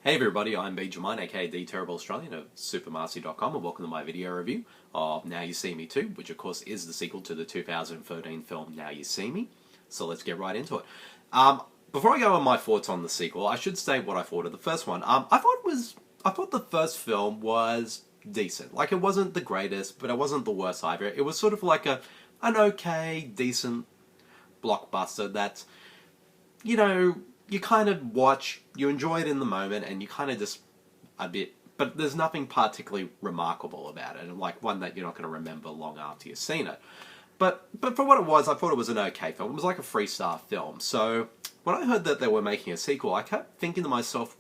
Hey everybody, I'm Jon M, aka the Terrible Australian of supermarsy.com, and welcome to my video review of Now You See Me 2, which of course is the sequel to the 2013 film Now You See Me. So let's get right into it. Before I go on my thoughts on the sequel, I should state what I thought of the first one. I thought the first film was decent. Like, it wasn't the greatest, but it wasn't the worst either. It was sort of like an okay, decent blockbuster that, you know, you kind of watch, you enjoy it in the moment, and you kind of just a bit, but there's nothing particularly remarkable about it, and like one that you're not going to remember long after you've seen it. But for what it was, I thought it was an okay film. It was like a 3-star film. So when I heard that they were making a sequel, I kept thinking to myself,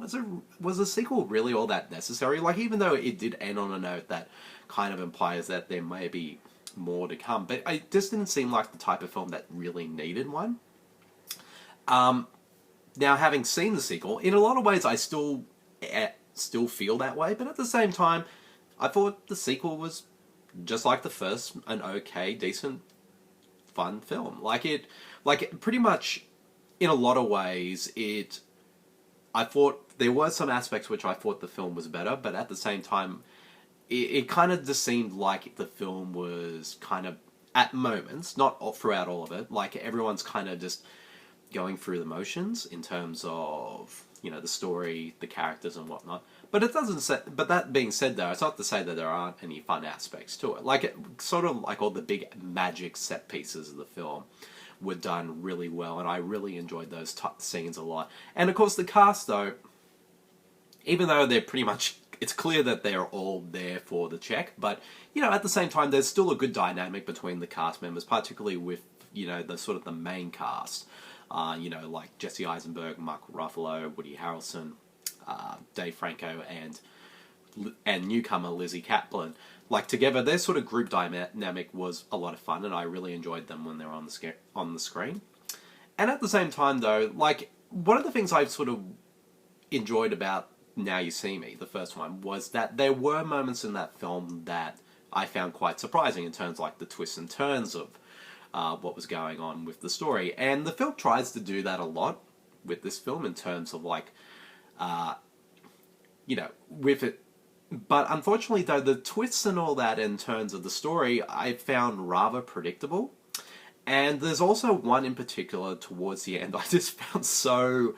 was the sequel really all that necessary? Like, even though it did end on a note that kind of implies that there may be more to come, but it just didn't seem like the type of film that really needed one. Now, having seen the sequel, in a lot of ways I still feel that way, but at the same time, I thought the sequel was just like the first, an okay, decent, fun film. Pretty much, in a lot of ways, I thought there were some aspects which I thought the film was better, but at the same time, it kind of just seemed like the film was kind of, at moments, not throughout all of it, like everyone's kind of just going through the motions in terms of, you know, the story, the characters and whatnot. But it doesn't say, but that being said though, it's not to say that there aren't any fun aspects to it. Like, sort of like all the big magic set pieces of the film were done really well, and I really enjoyed those scenes a lot. And of course the cast though, even though they're pretty much, it's clear that they're all there for the check, but, you know, at the same time there's still a good dynamic between the cast members, particularly with, you know, the sort of the main cast. You know, like Jesse Eisenberg, Mark Ruffalo, Woody Harrelson, Dave Franco, and newcomer Lizzy Caplan. Like, together, their sort of group dynamic was a lot of fun, and I really enjoyed them when they were on the screen. And at the same time, though, like, one of the things I sort of enjoyed about Now You See Me, the first one, was that there were moments in that film that I found quite surprising in terms of, like, the twists and turns of what was going on with the story. And the film tries to do that a lot with this film in terms of, like, you know, with it. But unfortunately, though, the twists and all that in terms of the story, I found rather predictable. And there's also one in particular towards the end I just found so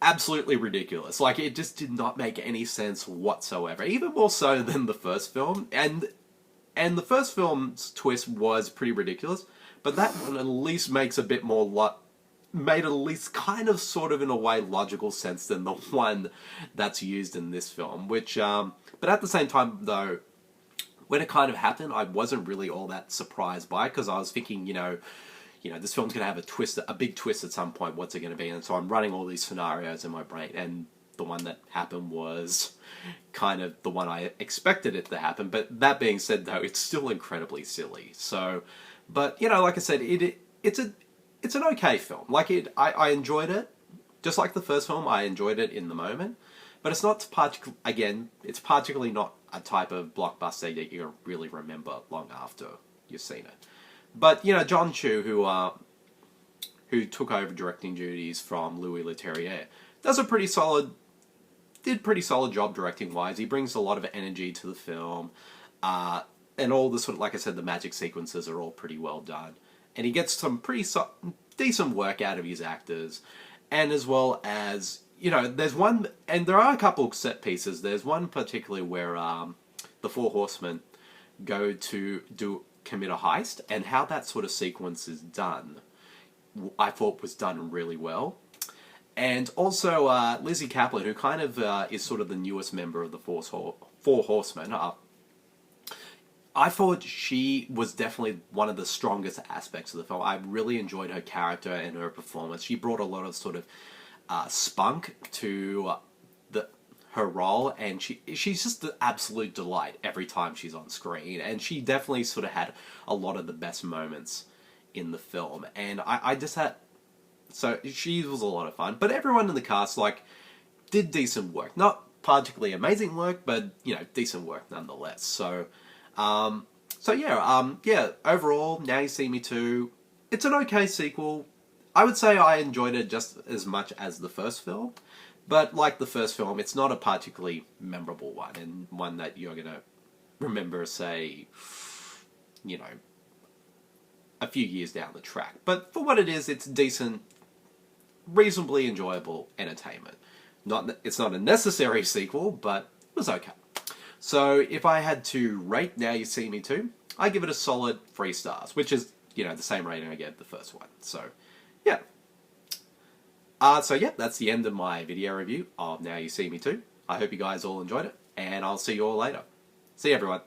absolutely ridiculous. Like, it just did not make any sense whatsoever, even more so than the first film. And the first film's twist was pretty ridiculous, but that one at least makes a bit more made at least kind of sort of in a way logical sense than the one that's used in this film, which, but at the same time though, when it kind of happened, I wasn't really all that surprised by it, because I was thinking, you know, this film's going to have a big twist at some point, what's it going to be? And so I'm running all these scenarios in my brain, and the one that happened was kind of the one I expected it to happen. But that being said, though, it's still incredibly silly. So, but, you know, like I said, it's an okay film. Like, I enjoyed it. Just like the first film, I enjoyed it in the moment. But it's not it's particularly not a type of blockbuster that you really remember long after you've seen it. But, you know, Jon Chou, who took over directing duties from Louis Leterrier, did pretty solid job directing wise. He brings a lot of energy to the film, and all the sort of, like I said, the magic sequences are all pretty well done, and he gets some pretty decent work out of his actors, and as well as, you know, there are a couple of set pieces. There's one particularly where the Four Horsemen go to commit a heist, and how that sort of sequence is done, I thought was done really well. And also, Lizzy Caplan, who kind of is sort of the newest member of the Four Horsemen, I thought she was definitely one of the strongest aspects of the film. I really enjoyed her character and her performance. She brought a lot of sort of spunk to her role, and she's just the absolute delight every time she's on screen. And she definitely sort of had a lot of the best moments in the film. And I just had... So she was a lot of fun, but everyone in the cast, like, did decent work. Not particularly amazing work, but, you know, decent work nonetheless. So, yeah, overall, Now You See Me 2, it's an okay sequel. I would say I enjoyed it just as much as the first film, but like the first film, it's not a particularly memorable one, and one that you're going to remember, say, you know, a few years down the track. But for what it is, it's decent, reasonably enjoyable entertainment. It's not a necessary sequel, but it was okay. So if I had to rate Now You See Me 2, I give it a solid 3 stars, which is, you know, the same rating I gave the first one. So, yeah. That's the end of my video review of Now You See Me 2. I hope you guys all enjoyed it, and I'll see you all later. See you, everyone.